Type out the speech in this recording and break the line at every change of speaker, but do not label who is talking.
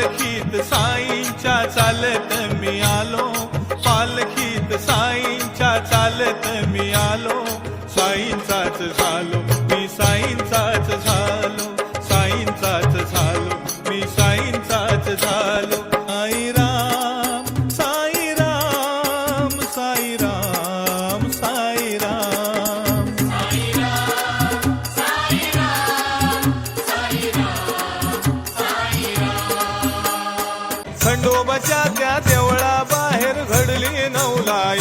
पालखीत साईंच्या चालत मी आलो, पालखीत साईंच्या चालत मी आलो, साईंचाच झालो मी साईंचाच झालो, साईंचाच झालो मी साईंचाच झालो. साईराम साईराम साईराम साईराम खंडोबाच्या त्या देवळा बाहेर घडली नवलाई,